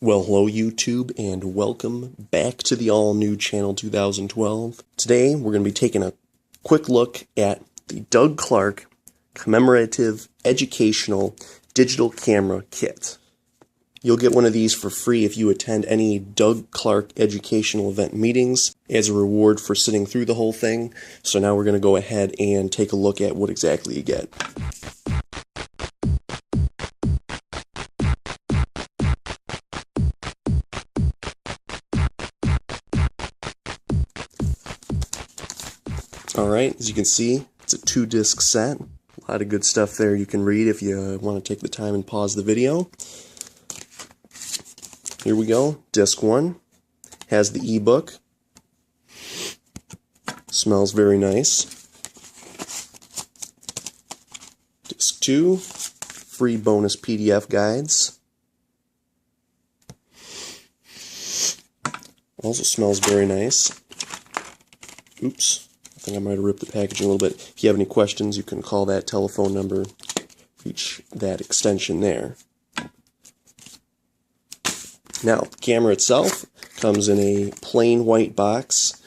Well, hello YouTube, and welcome back to the all-new Channel 2012. Today, we're going to be taking a quick look at the Doug Clark Commemorative Educational Digital Camera Kit. You'll get one of these for free if you attend any Doug Clark educational event meetings as a reward for sitting through the whole thing. So now we're going to go ahead and take a look at what exactly you get. Alright, as you can see, it's a 2-disc set. A lot of good stuff there you can read if you want to take the time and pause the video. Here we go. Disc 1 has the ebook. Smells very nice. Disc 2, free bonus PDF guides. Also smells very nice. Oops. I think I might have ripped the packaging a little bit. If you have any questions, you can call that telephone number, reach that extension there. Now, the camera itself comes in a plain white box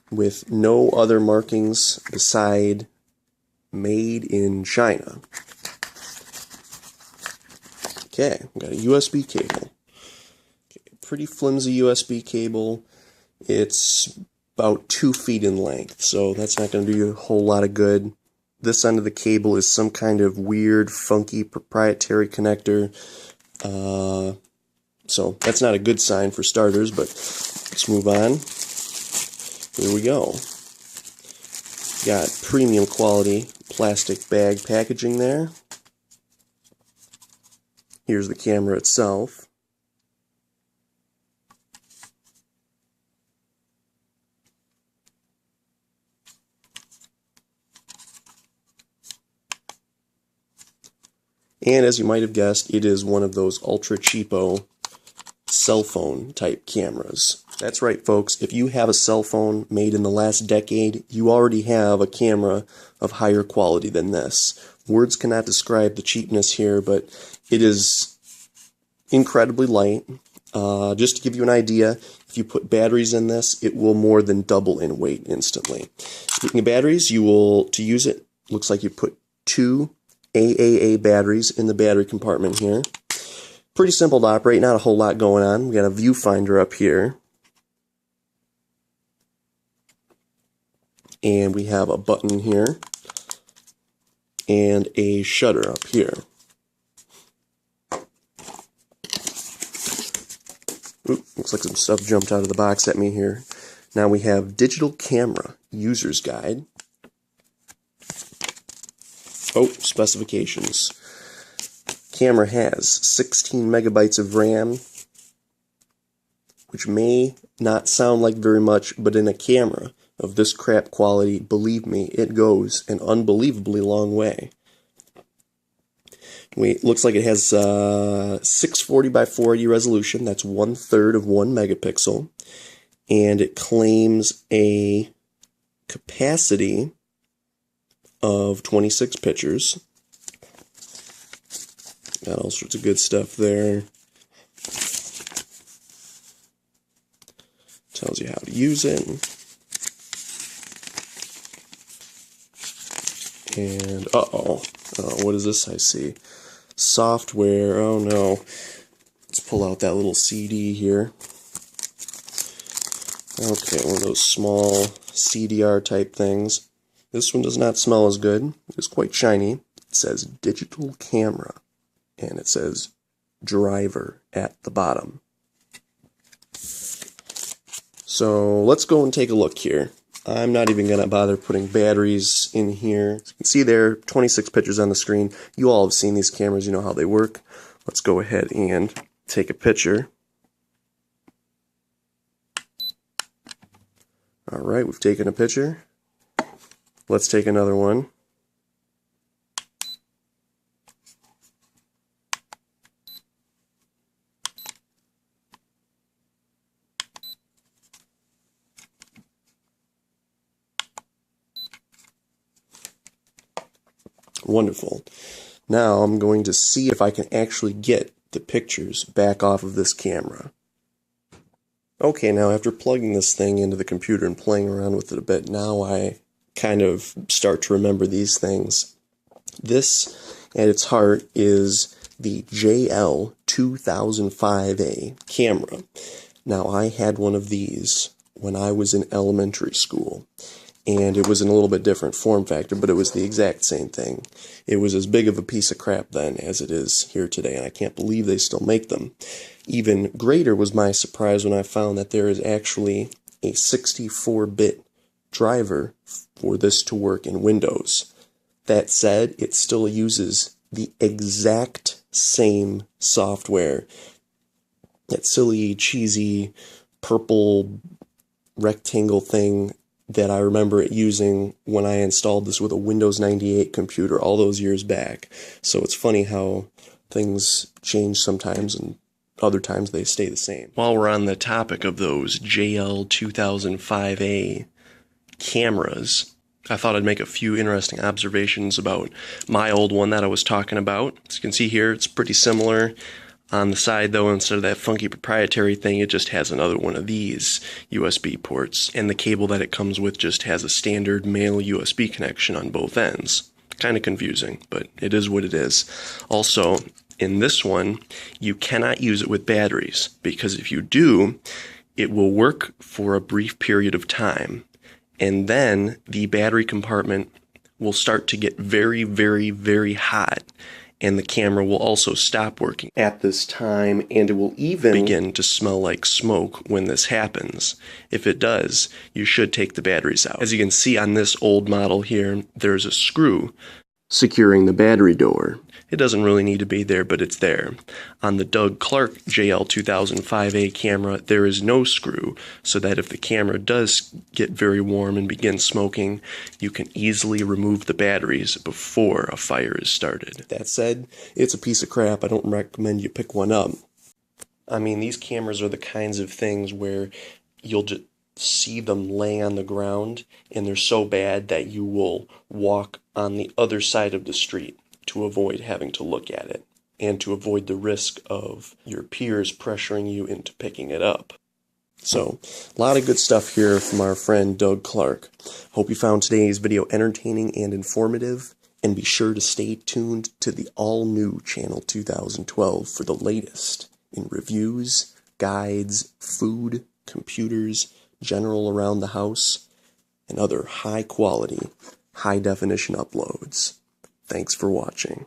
with no other markings beside Made in China. Okay, we've got a USB cable. Okay, pretty flimsy USB cable. It's about 2 feet in length, so that's not going to do you a whole lot of good. This end of the cable is some kind of weird, funky, proprietary connector. So that's not a good sign for starters, but let's move on. Here we go. Got premium quality plastic bag packaging there. Here's the camera itself. And as you might have guessed, it is one of those ultra cheapo cell phone type cameras. That's right, folks. If you have a cell phone made in the last decade, you already have a camera of higher quality than this. Words cannot describe the cheapness here, but it is incredibly light. Just to give you an idea, if you put batteries in this, it will more than double in weight instantly. Speaking of batteries, to use it, looks like you put 2 AAA batteries in the battery compartment here. Pretty simple to operate, not a whole lot going on. We got a viewfinder up here. And we have a button here. And a shutter up here. Oop, looks like some stuff jumped out of the box at me here. Now we have digital camera user's guide. Oh, specifications. Camera has 16 megabytes of RAM, which may not sound like very much, but in a camera of this crap quality, believe me, it goes an unbelievably long way. Looks like it has 640 by 480 resolution. That's 1/3 of 1 megapixel. And it claims a capacity of 26 pictures. Got all sorts of good stuff there. Tells you how to use it. And, what is this I see? Software, oh no. Let's pull out that little CD here. Okay, one of those small CDR type things. This one does not smell as good. It's quite shiny. It says digital camera. And it says driver at the bottom. So let's go and take a look here. I'm not even going to bother putting batteries in here. As you can see there, 26 pictures on the screen. You all have seen these cameras. You know how they work. Let's go ahead and take a picture. Alright, we've taken a picture. Let's take another one. Wonderful. Now I'm going to see if I can actually get the pictures back off of this camera. Okay, now after plugging this thing into the computer and playing around with it a bit, now I kind of start to remember these things. This, at its heart, is the JL2005A camera. Now, I had one of these when I was in elementary school, and it was in a little bit different form factor, but it was the exact same thing. It was as big of a piece of crap then as it is here today, and I can't believe they still make them. Even greater was my surprise when I found that there is actually a 64-bit driver for this to work in Windows. That said, it still uses the exact same software. That silly, cheesy, purple rectangle thing that I remember it using when I installed this with a Windows 98 computer all those years back. So it's funny how things change sometimes and other times they stay the same. While we're on the topic of those JL2005A cameras, I thought I'd make a few interesting observations about my old one that I was talking about. As you can see here, it's pretty similar. On the side, though, instead of that funky proprietary thing, it just has another one of these USB ports, and the cable that it comes with just has a standard male USB connection on both ends. Kind of confusing, but it is what it is. Also, in this one, you cannot use it with batteries, because if you do, it will work for a brief period of time, and then the battery compartment will start to get very, very, very hot, and the camera will also stop working at this time, and it will even begin to smell like smoke when this happens. If it does, you should take the batteries out. As you can see on this old model here, there's a screw securing the battery door. It doesn't really need to be there, but it's there. On the Doug Clark JL2005A camera, there is no screw, so that if the camera does get very warm and begin smoking, you can easily remove the batteries before a fire is started. That said, it's a piece of crap. I don't recommend you pick one up. I mean, these cameras are the kinds of things where you'll just see them lay on the ground, and they're so bad that you will walk on the other side of the street to avoid having to look at it, and to avoid the risk of your peers pressuring you into picking it up. So, a lot of good stuff here from our friend Doug Clark. Hope you found today's video entertaining and informative, and be sure to stay tuned to the all-new Channel 2012 for the latest in reviews, guides, food, computers, general around the house, and other high-quality, high-definition uploads. Thanks for watching.